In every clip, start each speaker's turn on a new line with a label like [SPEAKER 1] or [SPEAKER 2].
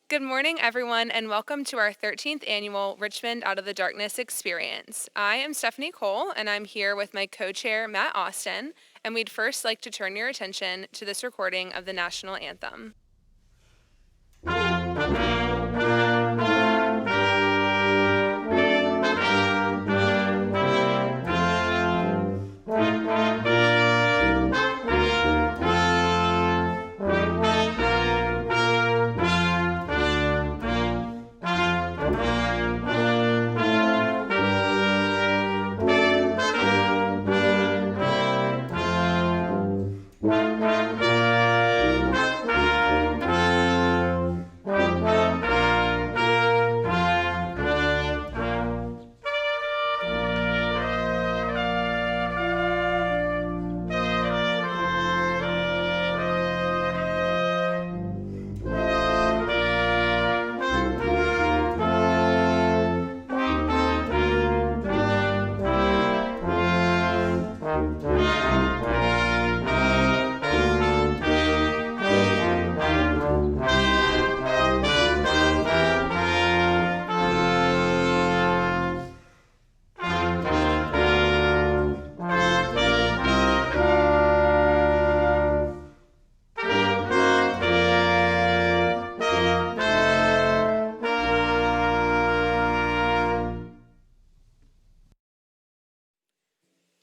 [SPEAKER 1] Good morning, everyone, and welcome to our 13th annual Richmond Out of the Darkness experience. I am Stephanie Cole, and I'm here with my co-chair, Matt Austin, and we'd first like to turn your attention to this recording of the National Anthem.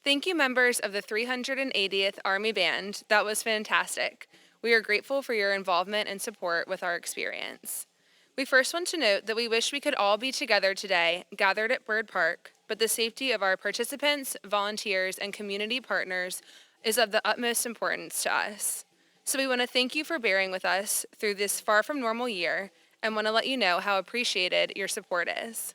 [SPEAKER 1] Thank you, members of the 380th Army Band. That was fantastic. We are grateful for your involvement and support with our experience. We first want to note that we wish we could all be together today, gathered at Bird Park, but the safety of our participants, volunteers, and community partners is of the utmost importance to us. So we want to thank you for bearing with us through this far from normal year and want to let you know how appreciated your support is.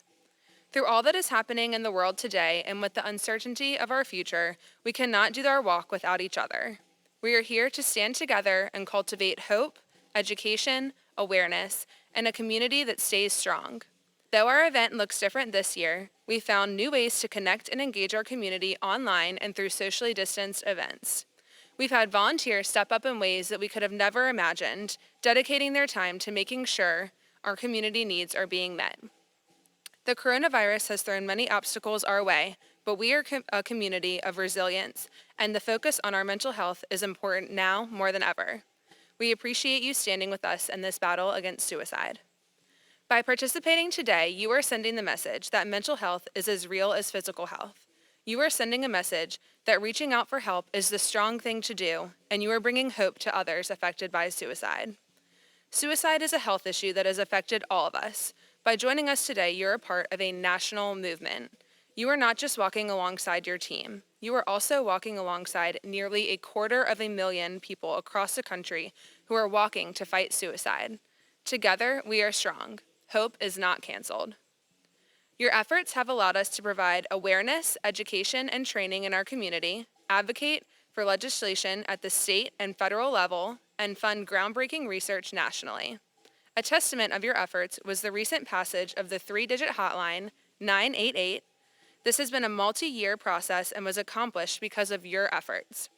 [SPEAKER 1] Through all that is happening in the world today and with the uncertainty of our future, we cannot do our walk without each other. We are here to stand together and cultivate hope, education, awareness, and a community that stays strong. Though our event looks different this year, we found new ways to connect and engage our community online and through socially distanced events. We've had volunteers step up in ways that we could have never imagined, dedicating their time to making sure our community needs are being met. The coronavirus has thrown many obstacles our way, but we are a community of resilience, and the focus on our mental health is important now more than ever. We appreciate you standing with us in this battle against suicide. By participating today, you are sending the message that mental health is as real as physical health. You are sending a message that reaching out for help is the strong thing to do, and you are bringing hope to others affected by suicide. Suicide is a health issue that has affected all of us. By joining us today, you're a part of a national movement. You are not just walking alongside your team. You are also walking alongside nearly 250,000 people across the country who are walking to fight suicide. Together, we are strong. Hope is not canceled. Your efforts have allowed us to provide awareness, education, and training in our community, advocate for legislation at the state and federal level, and fund groundbreaking research nationally. A testament of your efforts was the recent passage of the 3-digit hotline 988. This has been a multi-year process and was accomplished because of your efforts.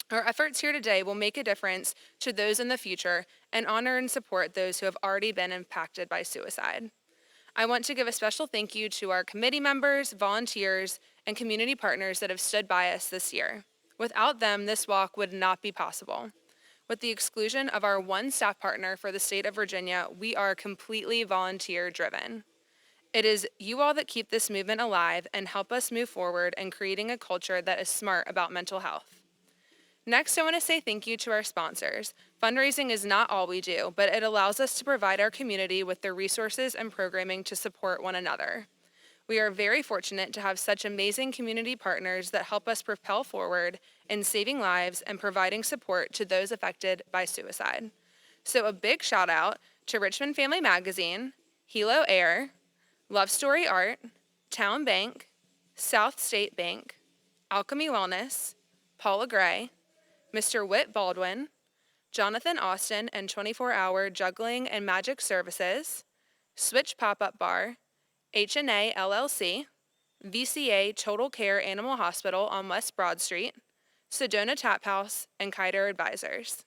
[SPEAKER 1] Our efforts here today will make a difference to those in the future and honor and support those who have already been impacted by suicide. I want to give a special thank you to our committee members, volunteers, and community partners that have stood by us this year. Without them, this walk would not be possible. With the exclusion of our one staff partner for the state of Virginia, we are completely volunteer-driven. It is you all that keep this movement alive and help us move forward in creating a culture that is smart about mental health. Next, I want to say thank you to our sponsors. Fundraising is not all we do, but it allows us to provide our community with the resources and programming to support one another. We are very fortunate to have such amazing community partners that help us propel forward in saving lives and providing support to those affected by suicide. So a big shout out to Richmond Family Magazine, Hilo Air, Love Story Art, Town Bank, South State Bank, Alchemy Wellness, Paula Gray, Mr. Whit Baldwin, Jonathan Austin and 24-Hour Juggling and Magic Services, Switch Pop-Up Bar, H&A LLC, VCA Total Care Animal Hospital on West Broad Street, Sedona Tap House, and Kiter Advisors.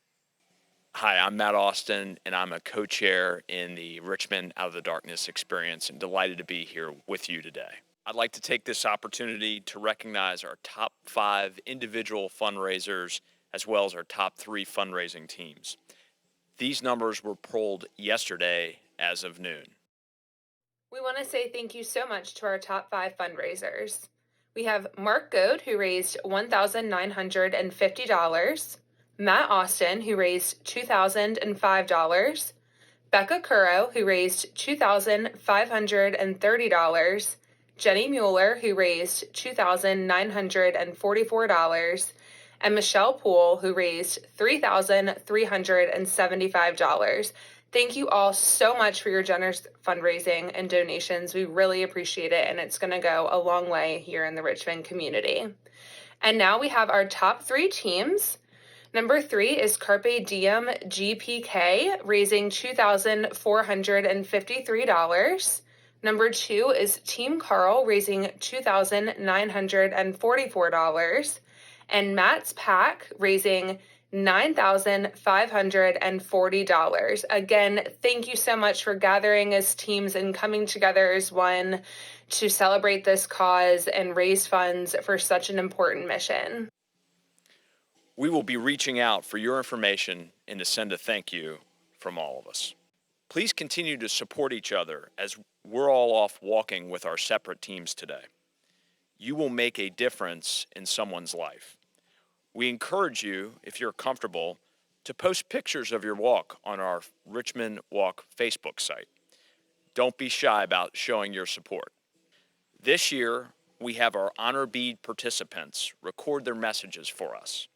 [SPEAKER 2] Hi, I'm Matt Austin, and I'm a co-chair in the Richmond Out of the Darkness experience, and delighted to be here with you today. I'd like to take this opportunity to recognize our top 5 individual fundraisers, as well as our top 3 fundraising teams. These numbers were polled yesterday as of noon.
[SPEAKER 1] We want to say thank you so much to our top 5 fundraisers. We have Mark Goad, who raised $1,950, Matt Austin, who raised $2,005, Becca Curro, who raised $2,530, Jenny Mueller, who raised $2,944, and Michelle Poole, who raised $3,375. Thank you all so much for your generous fundraising and donations. We really appreciate it, and it's going to go a long way here in the Richmond community. And now we have our top 3 teams. Number 3 is Carpe Diem GPK, raising $2,453. Number 2 is Team Carl, raising $2,944. And Matt's Pack, raising $9,540. Again, thank you so much for gathering as teams and coming together as one to celebrate this cause and raise funds for such an important mission.
[SPEAKER 2] We will be reaching out for your information and to send a thank you from all of us. Please continue to support each other as we're all off walking with our separate teams today. You will make a difference in someone's life. We encourage you, if you're comfortable, to post pictures of your walk on our Richmond Walk Facebook site. Don't be shy about showing your support. This year, we have our honor bead participants record their messages for us.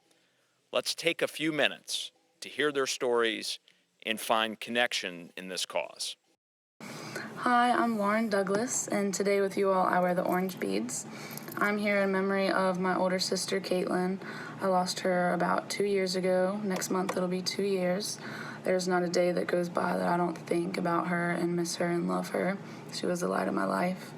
[SPEAKER 2] Let's take a few minutes to hear their stories and find connection in this cause.
[SPEAKER 3] Hi, I'm Lauren Douglas, and today with you all I wear the orange beads. I'm here in memory of my older sister, Caitlin. I lost her about 2 years ago. Next month it'll be 2 years. There's not a day that goes by that I don't think about her and miss her and love her. She was the light of my life.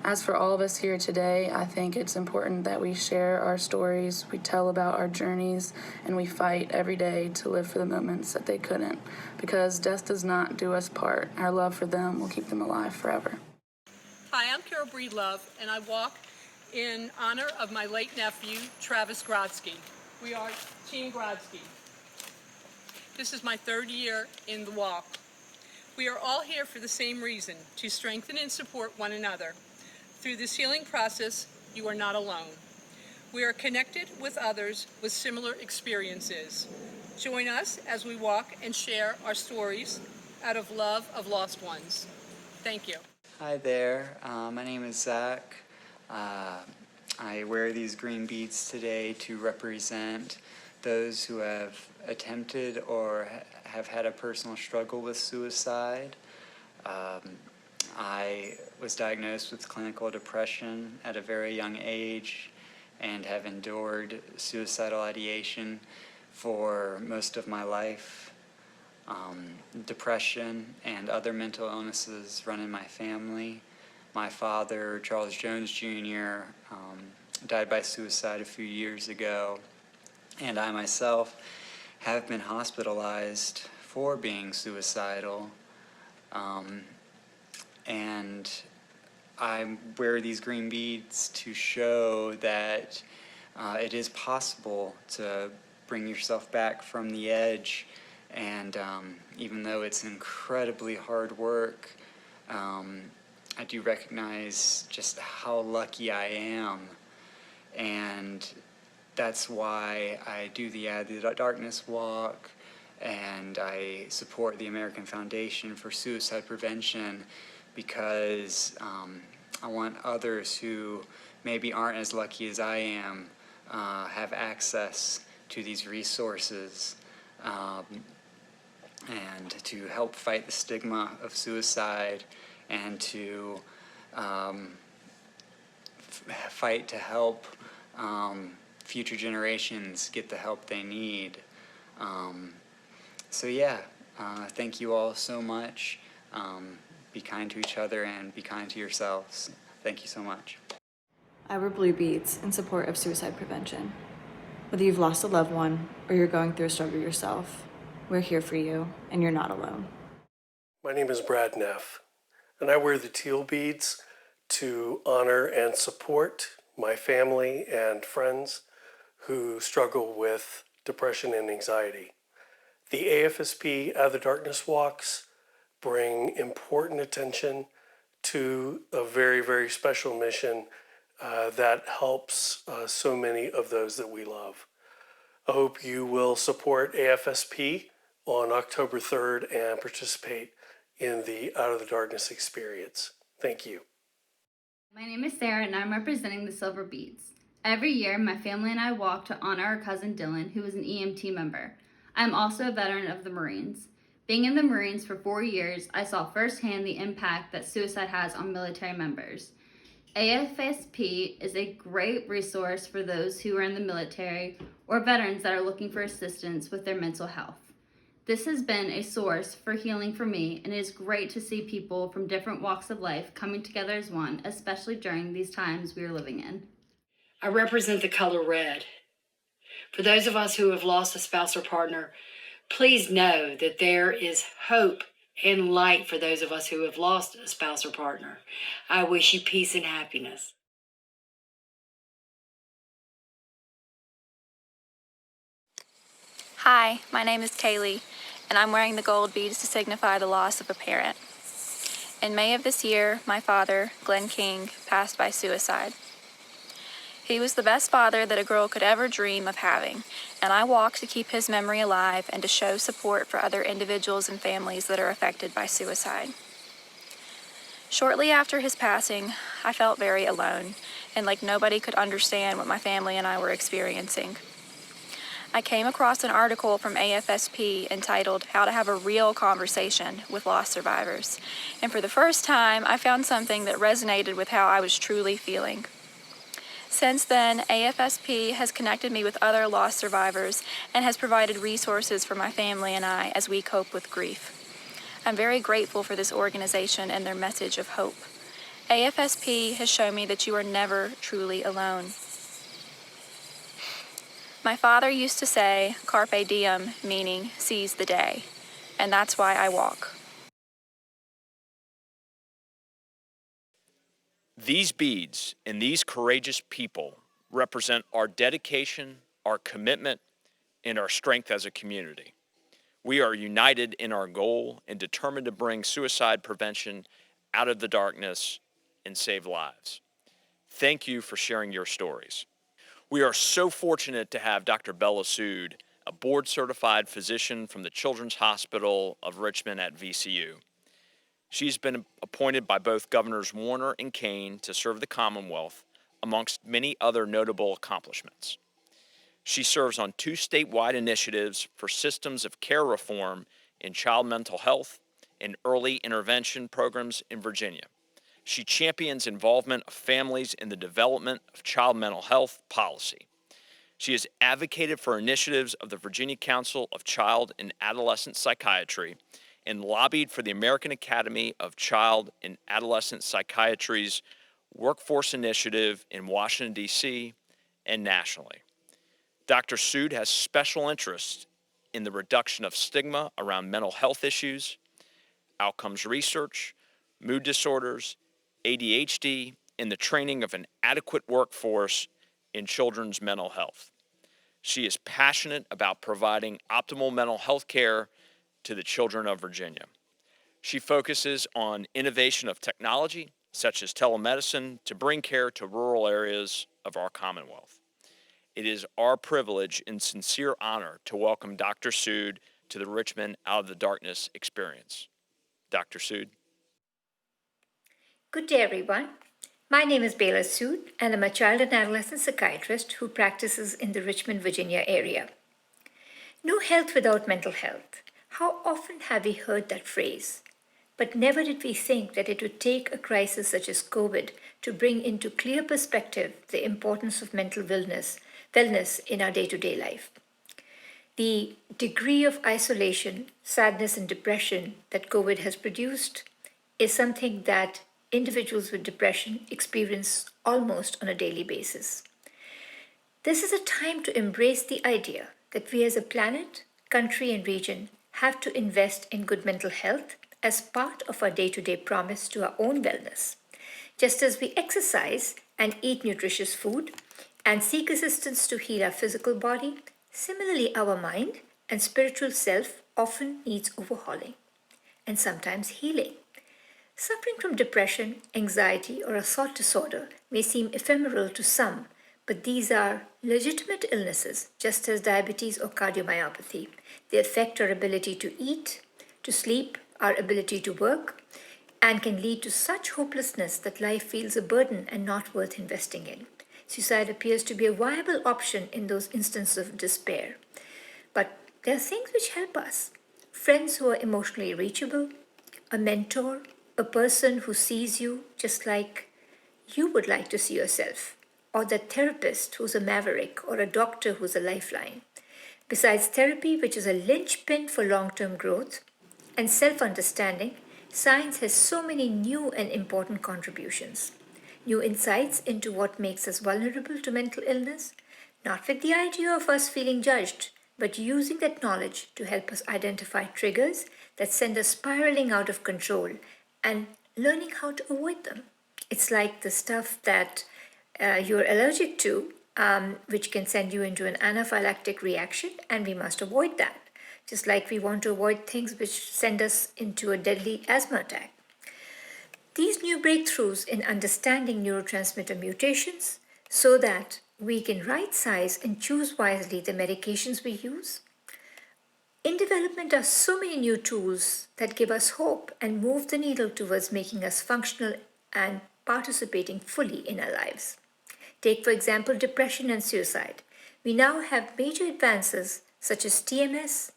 [SPEAKER 3] As for all of us here today, I think it's important that we share our stories, we tell about our journeys, and we fight every day to live for the moments that they couldn't. Because death does not do us part. Our love for them will keep them alive forever.
[SPEAKER 4] Hi, I'm Carol Breedlove, and I walk in honor of my late nephew, Travis Grodsky. We are Team Grodsky. This is my 3rd year in the walk. We are all here for the same reason, to strengthen and support one another. Through this healing process, you are not alone. We are connected with others with similar experiences. Join us as we walk and share our stories out of love of lost ones. Thank you.
[SPEAKER 5] Hi there, my name is Zach. I wear these green beads today to represent those who have attempted or have had a personal struggle with suicide. I was diagnosed with clinical depression at a very young age and have endured suicidal ideation for most of my life. Depression and other mental illnesses run in my family. My father, Charles Jones Jr., died by suicide a few years ago, and I myself have been hospitalized for being suicidal. And I wear these green beads to show that it is possible to bring yourself back from the edge, and even though it's incredibly hard work, I do recognize just how lucky I am, and that's why I do the Out of the Darkness walk, and I support the American Foundation for Suicide Prevention, because I want others who maybe aren't as lucky as I am have access to these resources, and to help fight the stigma of suicide, and to fight to help future generations get the help they need. So yeah, thank you all so much. Be kind to each other and be kind to yourselves. Thank you so much.
[SPEAKER 6] I wear blue beads in support of suicide prevention. Whether you've lost a loved one or you're going through a struggle yourself, We're here for you, and you're not alone.
[SPEAKER 7] My name is Brad Neff, and I wear the teal beads to honor and support my family and friends who struggle with depression and anxiety. The AFSP Out of the Darkness walks bring important attention to a very, very special mission that helps so many of those that we love. I hope you will support AFSP on October 3rd and participate in the Out of the Darkness experience. Thank you.
[SPEAKER 8] My name is Sarah and I'm representing the Silver Beads. Every year, my family and I walk to honor our cousin Dylan, who is an EMT member. I'm also a veteran of the Marines. Being in the Marines for 4 years, I saw firsthand the impact that suicide has on military members. AFSP is a great resource for those who are in the military or veterans that are looking for assistance with their mental health. This has been a source for healing for me, and it is great to see people from different walks of life coming together as one, especially during these times we are living in.
[SPEAKER 9] I represent the color red. For those of us who have lost a spouse or partner, please know that there is hope and light for those of us who have lost a spouse or partner. I wish you peace and happiness.
[SPEAKER 10] Hi, my name is Kaylee, and I'm wearing the gold beads to signify the loss of a parent. In May of this year, my father, Glenn King, passed by suicide. He was the best father that a girl could ever dream of having, and I walk to keep his memory alive and to show support for other individuals and families that are affected by suicide. Shortly after his passing, I felt very alone and like nobody could understand what my family and I were experiencing. I came across an article from AFSP entitled How to Have a Real Conversation with Loss Survivors, and for the first time, I found something that resonated with how I was truly feeling. Since then, AFSP has connected me with other loss survivors and has provided resources for my family and I as we cope with grief. I'm very grateful for this organization and their message of hope. AFSP has shown me that you are never truly alone. My father used to say, carpe diem, meaning seize the day, and that's why I walk.
[SPEAKER 2] These beads and these courageous people represent our dedication, our commitment, and our strength as a community. We are united in our goal and determined to bring suicide prevention out of the darkness and save lives. Thank you for sharing your stories. We are so fortunate to have Dr. Bella Sood, a board-certified physician from the Children's Hospital of Richmond at VCU. She's been appointed by both Governors Warner and Kane to serve the Commonwealth, amongst many other notable accomplishments. She serves on 2 statewide initiatives for systems of care reform in child mental health and early intervention programs in Virginia. She champions involvement of families in the development of child mental health policy. She has advocated for initiatives of the Virginia Council of Child and Adolescent Psychiatry and lobbied for the American Academy of Child and Adolescent Psychiatry's workforce initiative in Washington, D.C. and nationally. Dr. Sood has special interest in the reduction of stigma around mental health issues, outcomes research, mood disorders, ADHD, and the training of an adequate workforce in children's mental health. She is passionate about providing optimal mental health care to the children of Virginia. She focuses on innovation of technology, such as telemedicine, to bring care to rural areas of our Commonwealth. It is our privilege and sincere honor to welcome Dr. Sood to the Richmond Out of the Darkness experience. Dr. Sood.
[SPEAKER 11] Good day, everyone. My name is Bela Sood, and I'm a child and adolescent psychiatrist who practices in the Richmond, Virginia area. No health without mental health. How often have we heard that phrase? But never did we think that it would take a crisis such as COVID to bring into clear perspective the importance of mental wellness in our day-to-day life. The degree of isolation, sadness, and depression that COVID has produced is something that individuals with depression experience almost on a daily basis. This is a time to embrace the idea that we as a planet, country, and region have to invest in good mental health as part of our day-to-day promise to our own wellness. Just as we exercise and eat nutritious food and seek assistance to heal our physical body, similarly our mind and spiritual self often needs overhauling and sometimes healing. Suffering from depression, anxiety, or a thought disorder may seem ephemeral to some, but these are legitimate illnesses, just as diabetes or cardiomyopathy. They affect our ability to eat, to sleep, our ability to work, and can lead to such hopelessness that life feels a burden and not worth investing in. Suicide appears to be a viable option in those instances of despair. But there are things which help us. Friends who are emotionally reachable, a mentor, a person who sees you just like you would like to see yourself, or that therapist who's a maverick, or a doctor who's a lifeline. Besides therapy, which is a linchpin for long-term growth and self-understanding, science has so many new and important contributions. New insights into what makes us vulnerable to mental illness, not with the idea of us feeling judged, but using that knowledge to help us identify triggers that send us spiraling out of control and learning how to avoid them. It's like the stuff that you're allergic to, which can send you into an anaphylactic reaction, and we must avoid that, just like we want to avoid things which send us into a deadly asthma attack. These new breakthroughs in understanding neurotransmitter mutations so that we can right-size and choose wisely the medications we use. In development are so many new tools that give us hope and move the needle towards making us functional and participating fully in our lives. Take, for example, depression and suicide. We now have major advances such as TMS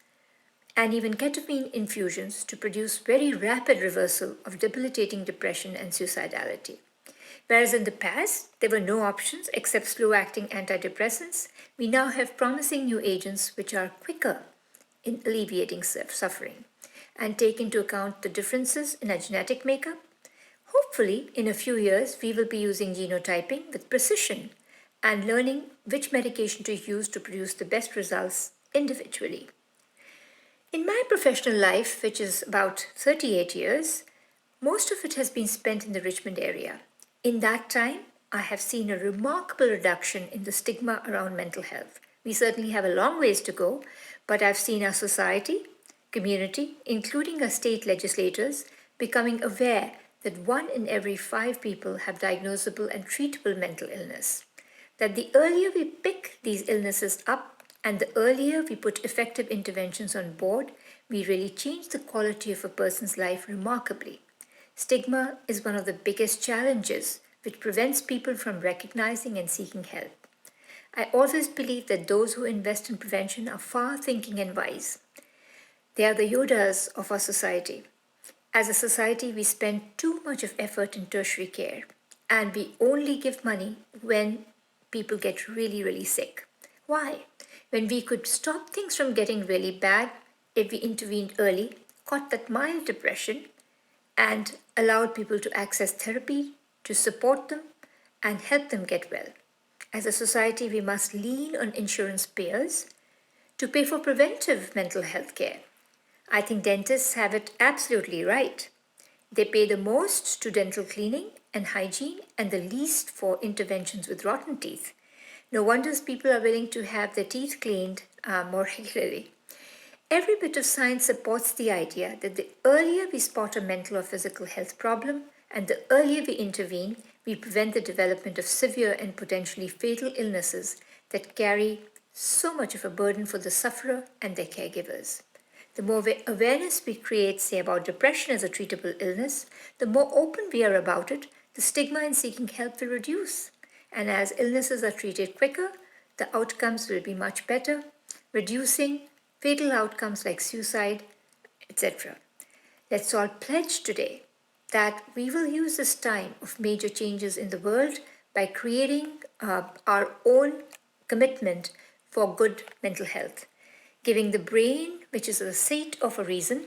[SPEAKER 11] and even ketamine infusions to produce very rapid reversal of debilitating depression and suicidality. Whereas in the past, there were no options except slow-acting antidepressants, we now have promising new agents which are quicker in alleviating suffering and take into account the differences in our genetic makeup. Hopefully, in a few years, we will be using genotyping with precision and learning which medication to use to produce the best results individually. In my professional life, which is about 38 years, most of it has been spent in the Richmond area. In that time, I have seen a remarkable reduction in the stigma around mental health. We certainly have a long ways to go, but I've seen our society, community, including our state legislators, becoming aware that 1 in every 5 people have diagnosable and treatable mental illness. That the earlier we pick these illnesses up and the earlier we put effective interventions on board, we really change the quality of a person's life remarkably. Stigma is one of the biggest challenges which prevents people from recognizing and seeking help. I always believe that those who invest in prevention are far-thinking and wise. They are the Yodas of our society. As a society, we spend too much of effort in tertiary care, and we only give money when people get really, really sick. Why? When we could stop things from getting really bad if we intervened early, caught that mild depression, and allowed people to access therapy, to support them, and help them get well. As a society, we must lean on insurance payers to pay for preventive mental health care. I think dentists have it absolutely right. They pay the most to dental cleaning and hygiene and the least for interventions with rotten teeth. No wonders people are willing to have their teeth cleaned more regularly. Every bit of science supports the idea that the earlier we spot a mental or physical health problem and the earlier we intervene, we prevent the development of severe and potentially fatal illnesses that carry so much of a burden for the sufferer and their caregivers. The more awareness we create, say, about depression as a treatable illness, the more open we are about it, the stigma in seeking help will reduce. And as illnesses are treated quicker, the outcomes will be much better, reducing fatal outcomes like suicide, etc. Let's all pledge today that we will use this time of major changes in the world by creating our own commitment for good mental health, giving the brain, which is the seat of a reason,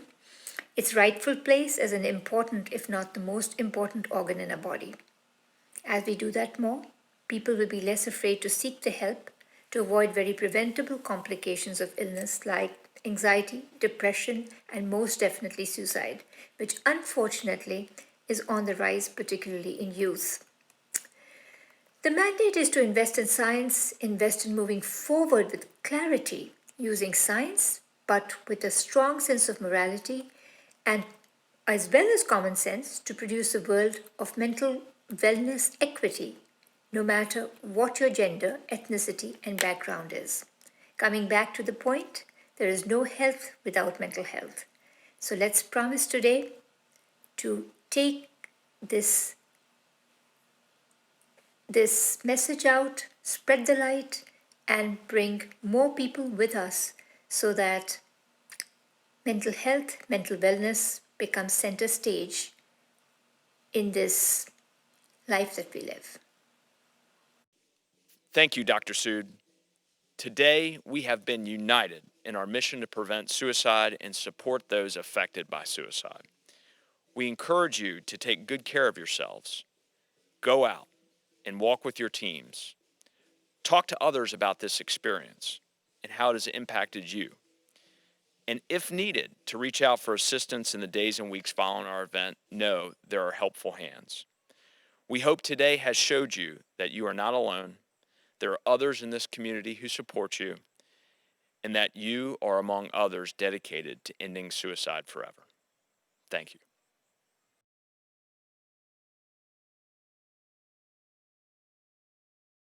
[SPEAKER 11] its rightful place as an important, if not the most important organ in our body. As we do that more, people will be less afraid to seek the help to avoid very preventable complications of illness like anxiety, depression, and most definitely suicide, which unfortunately is on the rise, particularly in youth. The mandate is to invest in science, invest in moving forward with clarity, using science, but with a strong sense of morality and as well as common sense to produce a world of mental wellness equity, no matter what your gender, ethnicity, and background is. Coming back to the point, there is no health without mental health. So let's promise today to take this message out, spread the light, and bring more people with us so that mental health, mental wellness becomes center stage in this life that we live.
[SPEAKER 2] Thank you, Dr. Sood. Today, we have been united in our mission to prevent suicide and support those affected by suicide. We encourage you to take good care of yourselves. Go out and walk with your teams. Talk to others about this experience and how it has impacted you. And if needed, to reach out for assistance in the days and weeks following our event, know there are helpful hands. We hope today has showed you that you are not alone. There are others in this community who support you, and that you are among others dedicated to ending suicide forever. Thank you.